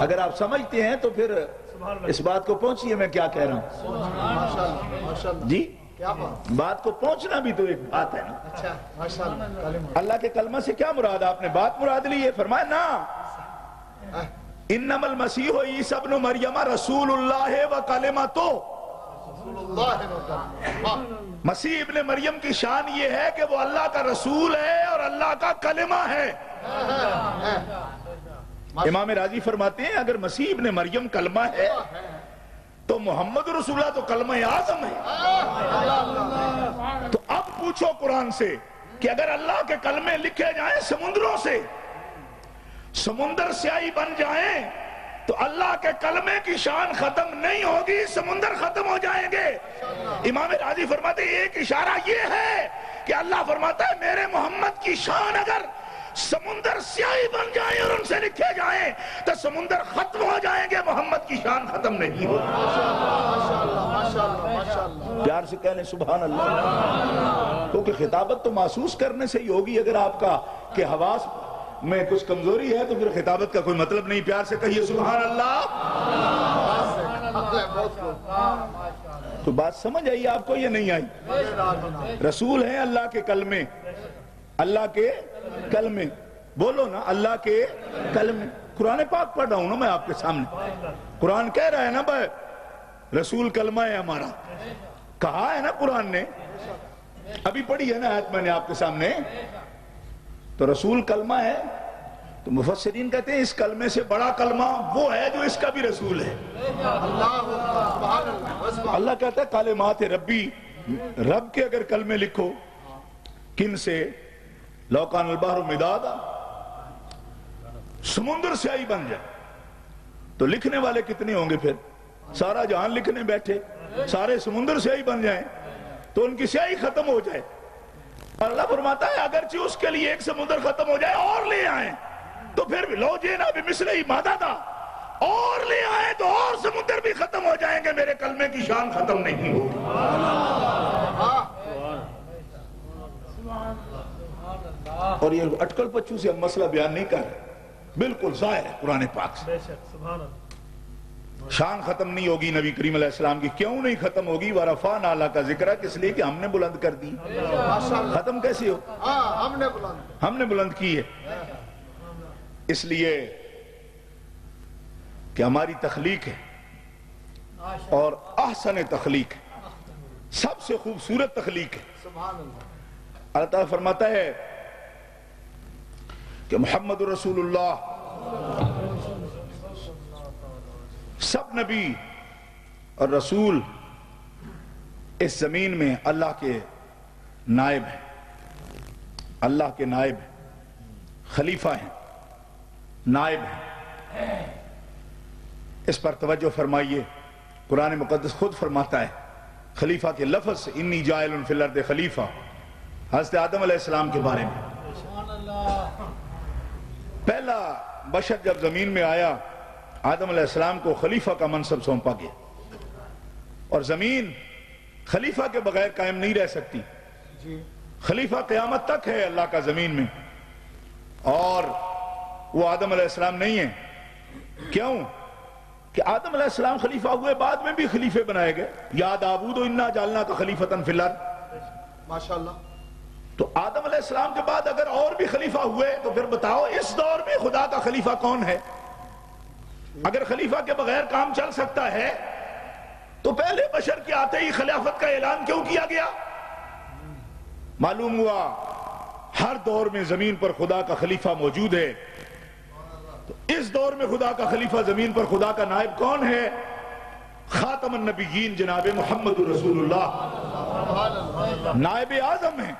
اگر آپ سمجھتے ہیں تو پھر اس بات کو پہنچیے میں کیا کہہ رہا ہوں جی بات کو پہنچنا بھی تو ایک بات ہے نا اللہ کے کلمہ سے کیا مراد آپ نے بات مراد لی ہے فرمایا نا انما المسیح عیسی ابن مریم رسول اللہ و کلمتہ مسیح ابن مریم کی شان یہ ہے کہ وہ اللہ کا رسول ہے اور اللہ کا کلمہ ہے امام راضی فرماتے ہیں اگر مسیح ابن مریم کلمہ ہے تو محمد رسول اللہ تو کلمہ اعظم ہے تو اب پوچھو قرآن سے کہ اگر اللہ کے کلمے لکھے جائیں سمندروں سے سمندر سیاہی بن جائیں تو اللہ کے کلمے کی شان ختم نہیں ہوگی سمندر ختم ہو جائیں گے امام راضی فرماتے ہیں ایک اشارہ یہ ہے کہ اللہ فرماتا ہے میرے محمد کی شان اگر سمندر سیاہی بن جائیں اور ان سے لکھے جائیں تو سمندر ختم ہو جائیں گے محمد کی شان ختم نہیں ہوگی پیار سے کہہ لیں سبحان اللہ کیونکہ خطابت تو محسوس کرنے سے ہی ہوگی اگر آپ کا کہ حواس میں کچھ کمزوری ہے تو پھر خطابت کا کوئی مطلب نہیں پیار سے کہیے سبحان اللہ تو بات سمجھ آئی آپ کو یہ نہیں آئی رسول ہیں اللہ کے کلمے اللہ کے کلمے بولو نا اللہ کے کلمے قرآن پاک پڑھ رہا ہوں نا میں آپ کے سامنے قرآن کہہ رہا ہے نا بھائی رسول کلمہ ہے ہمارا کہا ہے نا قرآن نے ابھی پڑھی ہے نا آیت میں نے آپ کے سامنے تو رسول کلمہ ہے تو مفسرین کہتے ہیں اس کلمے سے بڑا کلمہ وہ ہے جو اس کا بھی رسول ہے اللہ کہتا ہے کلمات ربی رب کے اگر کلمے لکھو کن سے لوکان البحر مدادا سمندر سیاہی بن جائے تو لکھنے والے کتنے ہوں گے پھر سارا جہان لکھنے بیٹھے سارے سمندر سیاہی بن جائیں تو ان کی سیاہی ختم ہو جائے اللہ فرماتا ہے اگرچہ اس کے لیے ایک سمندر ختم ہو جائے اور لے آئیں تو پھر لو جینا بمثلہ مددا اور لے آئیں تو اور سمندر بھی ختم ہو جائیں گے میرے کلمے کی شان ختم نہیں ہوگی اور یہ اٹکل پچو سے ہم مسئلہ بیان نہیں کر رہے بالکل ظاہر ہے قرآن پاک سے شان ختم نہیں ہوگی نبی کریم علیہ السلام کی کیوں نہیں ختم ہوگی وَرَفَعْنَا لَكَ ذِكْرَكَ کس لیے کہ ہم نے بلند کر دی ختم کیسے ہو ہم نے بلند کی ہے اس لیے کہ ہماری تخلیق ہے اور احسن تخلیق ہے سب سے خوبصورت تخلیق ہے اللہ تعالیٰ فرماتا ہے کہ محمد رسول اللہ سب نبی اور رسول اس زمین میں اللہ کے نائب ہیں اللہ کے نائب ہیں خلیفہ ہیں نائب ہیں اس پر توجہ فرمائیے قرآن مقدس خود فرماتا ہے خلیفہ کے لفظ سے انی جائل فی الارض خلیفہ حضرت آدم علیہ السلام کے بارے میں پہلا بشر جب زمین میں آیا آدم علیہ السلام کو خلیفہ کا منصب سونپا گیا اور زمین خلیفہ کے بغیر قائم نہیں رہ سکتی خلیفہ قیامت تک ہے اللہ کا زمین میں اور وہ آدم علیہ السلام نہیں ہے کیوں کہ آدم علیہ السلام خلیفہ ہوئے بعد میں بھی خلیفے بنائے گئے یا داؤد انا جعلنا کا خلیفتن فی الارض ماشاءاللہ تو آدم علیہ السلام کے بعد اگر اور بھی خلیفہ ہوئے تو پھر بتاؤ اس دور میں خدا کا خلیفہ کون ہے اگر خلیفہ کے بغیر کام چل سکتا ہے تو پہلے بشر کے آتے ہی خلافت کا اعلان کیوں کیا گیا معلوم ہوا ہر دور میں زمین پر خدا کا خلیفہ موجود ہے تو اس دور میں خدا کا خلیفہ زمین پر خدا کا نائب کون ہے خاتم النبیین جناب محمد رسول اللہ نائب اعظم ہیں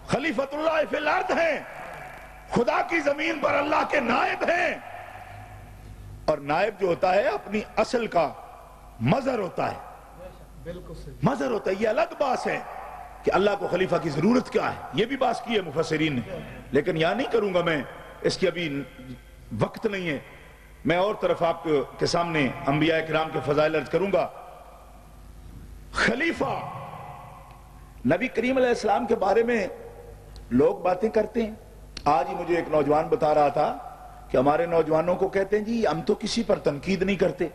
خلیفۃ اللہ فی الارض ہیں خدا کی زمین پر اللہ کے نائب ہیں اور نائب جو ہوتا ہے اپنی اصل کا مظہر ہوتا ہے مظہر ہوتا ہے یہ الگ بات ہے کہ اللہ کو خلیفہ کی ضرورت کیا ہے یہ بھی بات کی ہے مفسرین نے لیکن یہاں نہیں کروں گا میں اس کی ابھی وقت نہیں ہے میں اور طرف آپ کے سامنے انبیاء کرام کے فضائل عرض کروں گا خلیفہ نبی کریم علیہ السلام کے بارے میں لوگ باتیں کرتے ہیں آج ہی مجھے ایک نوجوان بتا رہا تھا کہ ہمارے نوجوانوں کو کہتے ہیں جی ہم تو کسی پر تنقید نہیں کرتے،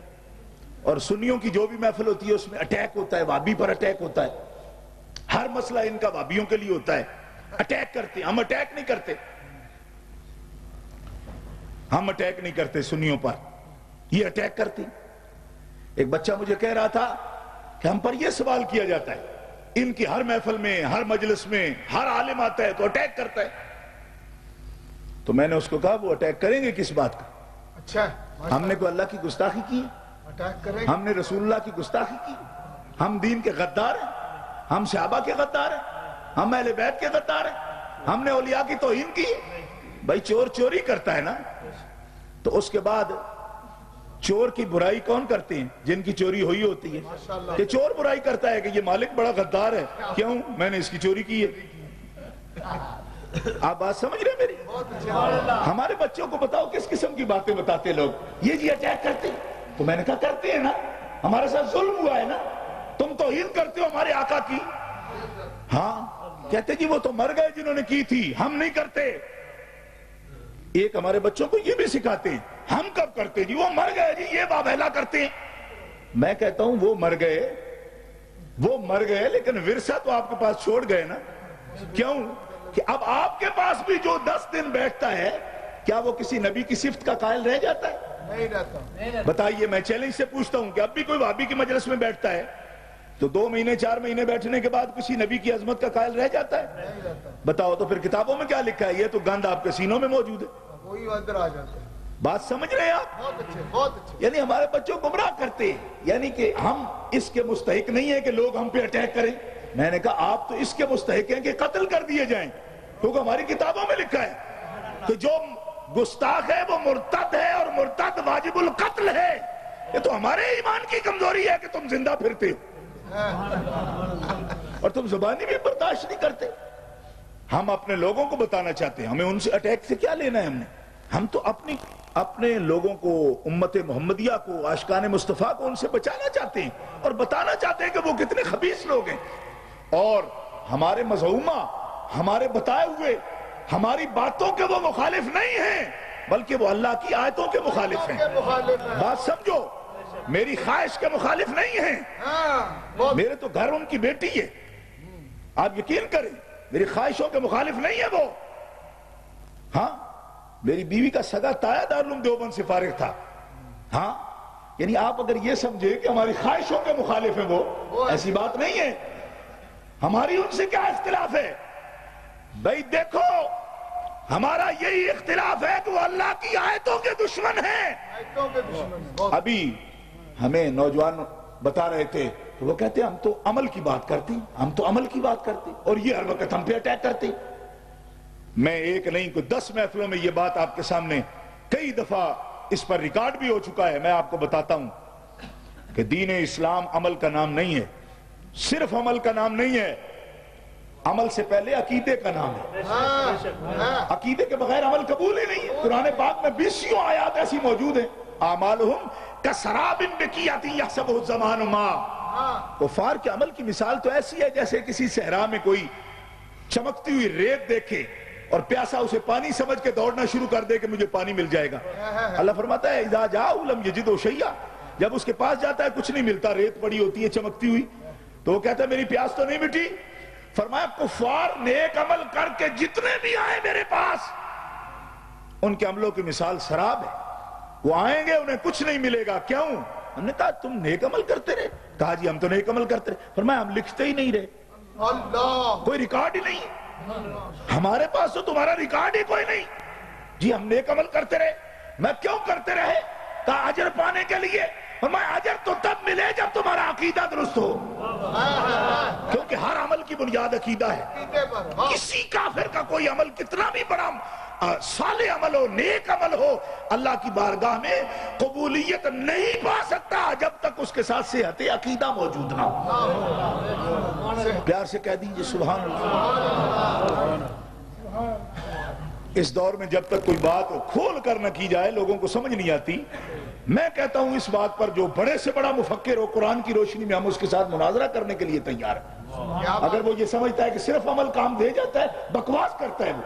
اور سنیوں کی جو بھی محفل ہوتی ہے اس میں اٹیک ہوتا ہے، وابی پر اٹیک ہوتا ہے، ہر مسئلہ ان کا وابیوں کے لیے ہوتا ہے، اٹیک کرتے ہیں۔ ہم اٹیک نہیں کرتے، ہم اٹیک نہیں کرتے سنیوں پر، یہ اٹیک کرتے۔ ایک بچہ مجھے کہہ رہا تھا کہ ہم پر یہ سوال کیا جاتا ہے، ان کی ہر محفل میں، ہر مجلس میں، ہر عالم آتا ہے تو اٹیک کرتا ہے۔ تو میں نے اس کو کہا وہ اٹیک کریں گے کس بات کا؟ اچھا، ہم نے کوئی اللہ کی گستاخی کی ہے؟ اٹیک کریں، ہم نے رسول اللہ کی گستاخی کی؟ ہم دین کے غدار ہیں؟ ہم صحابہ کے غدار ہیں؟ ہم اہل بیت کے غدار ہیں؟ ہم نے اولیاء کی توہین کی؟ بھائی چور چوری کرتا ہے نا، تو اس کے بعد چور کی برائی کون کرتے ہیں؟ جن کی چوری ہوئی ہوتی ہے کہ چور برائی کرتا ہے کہ یہ مالک بڑا غدار ہے، کیوں؟ میں نے اس کی چوری کی ہے۔ آپ بات سمجھ رہے ہیں میری؟ ہمارے بچوں کو بتاؤ کس قسم کی باتیں بتاتے لوگ، یہ جی اٹیک کرتے ہیں۔ تو میں نے کہا کرتے ہیں نا، ہمارے ساتھ ظلم ہوا ہے نا، تم توہین کرتے ہو ہمارے آقا کی۔ ہاں کہتے جی وہ تو مر گئے جنہوں نے کی تھی، ہم نہیں کرتے۔ ایک ہمارے بچوں کو یہ بھی سکھاتے ہیں، ہم کب کرتے جی وہ مر گئے جی، یہ بابہلا کرتے ہیں۔ میں کہتا ہوں وہ مر گئے لیکن ورثہ تو آپ کے پاس چھوڑ گئے نا، کیوں کہ اب آپ کے پاس بھی جو 10 دن بیٹھتا ہے کیا وہ کسی نبی کی صفت کا قائل رہ جاتا ہے؟ نہیں رہتا۔ بتائیے، میں چیلنج سے پوچھتا ہوں کہ اب بھی کوئی وہابی کی مجلس میں بیٹھتا ہے تو 2 مہینے 4 مہینے بیٹھنے کے بعد کسی نبی کی عظمت کا قائل رہ جاتا ہے؟ نہیں رہتا، بتاؤ تو پھر کتابوں میں کیا لکھا ہے؟ یہ تو گند آپ کے سینوں میں موجود ہے۔ وہی اندر آ جاتا ہے۔ بات سمجھ رہے ہیں آپ؟ بہت اچھے، بہت اچھے۔ یعنی ہمارے بچوں گمراہ کرتے ہیں، یعنی کہ ہم اس کے مستحق نہیں ہیں کہ لوگ ہم پہ اٹیک کریں۔ میں نے کہا آپ تو اس کے مستحق ہیں کہ قتل کر دیے جائیں، کیونکہ ہماری کتابوں میں لکھا ہے کہ جو گستاخ ہے وہ مرتد ہے اور مرتد واجب القتل ہے۔ یہ تو ہمارے ایمان کی کمزوری ہے کہ تم زندہ پھرتے ہو اور تم زبانی بھی برداشت نہیں کرتے۔ ہم اپنے لوگوں کو بتانا چاہتے ہیں، ہمیں ان سے اٹیک سے کیا لینا ہے؟ ہم تو اپنے لوگوں کو، امت محمدیہ کو، عاشقان مصطفیٰ کو ان سے بچانا چاہتے ہیں اور بتانا چاہتے ہیں کہ وہ کتنے خبیث لوگ ہیں، اور ہمارے مظہومہ، ہمارے بتائے ہوئے، ہماری باتوں کے وہ مخالف نہیں ہیں بلکہ وہ اللہ کی آیتوں کے مخالف ہیں۔ بات سمجھو، میری خواہش کے مخالف نہیں ہیں۔ میرے تو گھر ان کی بیٹی ہے، آپ یقین کریں، میری خواہشوں کے مخالف نہیں ہے وہ۔ ہاں، میری بیوی کا سگا تایا دارالعلوم دیوبند سے فارغ تھا۔ ہاں، یعنی آپ اگر یہ سمجھے کہ ہماری خواہشوں کے مخالف ہیں وہ، ایسی بات نہیں ہے۔ ہماری ان سے کیا اختلاف ہے؟ بھائی دیکھو، ہمارا یہی اختلاف ہے کہ وہ اللہ کی آیتوں کے دشمن ہیں۔ ابھی ہمیں نوجوان بتا رہے تھے کہ وہ کہتے ہیں ہم تو عمل کی بات کرتے ہیں، ہم تو عمل کی بات کرتے ہیں، اور یہ ہر وقت ہم پہ اٹیک کرتے ہیں۔ میں ایک نہیں کوئی 10 محفلوں میں یہ بات آپ کے سامنے کئی دفعہ اس پر ریکارڈ بھی ہو چکا ہے۔ میں آپ کو بتاتا ہوں کہ دین اسلام عمل کا نام نہیں ہے، صرف عمل کا نام نہیں ہے، عمل سے پہلے عقیدے کا نام ہے۔ عقیدے کے بغیر عمل قبول ہی نہیں ہے۔ قرآن پاک میں 20 آیات ایسی موجود ہیں، اعمالہم کسراب بقیعۃ یحسبہ الظمآن ماء۔ کفار کے عمل کی مثال تو ایسی ہے جیسے کسی صحرا میں کوئی چمکتی ہوئی ریت دیکھے اور پیاسا اسے پانی سمجھ کے دوڑنا شروع کر دے کہ مجھے پانی مل جائے گا۔ اللہ فرماتا ہے اذا جاءوا لم یجدوا شیئا، جب اس کے پاس جاتا ہے کچھ نہیں ملتا، ریت پڑی ہوتی ہے چمکتی ہوئی، تو وہ کہتا ہے میری پیاس تو نہیں مٹی۔ فرمایا کفار نیک عمل کر کے جتنے بھی آئے میرے پاس، ان کے عملوں کی مثال سراب ہے، وہ آئیں گے انہیں کچھ نہیں ملے گا۔ کیوں؟ ہم نے کہا تم نیک عمل کرتے رہے؟ کہا جی ہم تو نیک عمل کرتے رہے۔ فرمایا ہم لکھتے ہی نہیں رہے، کوئی ریکارڈ ہی نہیں، ہمارے پاس تو تمہارا ریکارڈ ہی کوئی نہیں۔ جی ہم نیک عمل کرتے رہے۔ میں کیوں کرتے رہے؟ کہا اجر پانے کے لیے۔ فرمایا اجر تو تب ملے جب تمہارا عقیدہ درست ہو، کیونکہ ہر عمل کی بنیاد عقیدہ ہے۔ کسی کافر کا کوئی عمل کتنا بھی بڑا صالح عمل ہو، نیک عمل ہو، اللہ کی بارگاہ میں قبولیت نہیں پا سکتا جب تک اس کے ساتھ صحت عقیدہ موجود نہ ہو۔ پیار سے کہہ دیجئے سبحان اللہ۔ اس دور میں جب تک کوئی بات کھول کر نہ کی جائے لوگوں کو سمجھ نہیں آتی۔ میں کہتا ہوں اس بات پر جو بڑے سے بڑا مفکر ہو، قرآن کی روشنی میں ہم اس کے ساتھ مناظرہ کرنے کے لیے تیار ہیں۔ اگر وہ یہ سمجھتا ہے کہ صرف عمل کام دے جاتا ہے، بکواس کرتا ہے وہ۔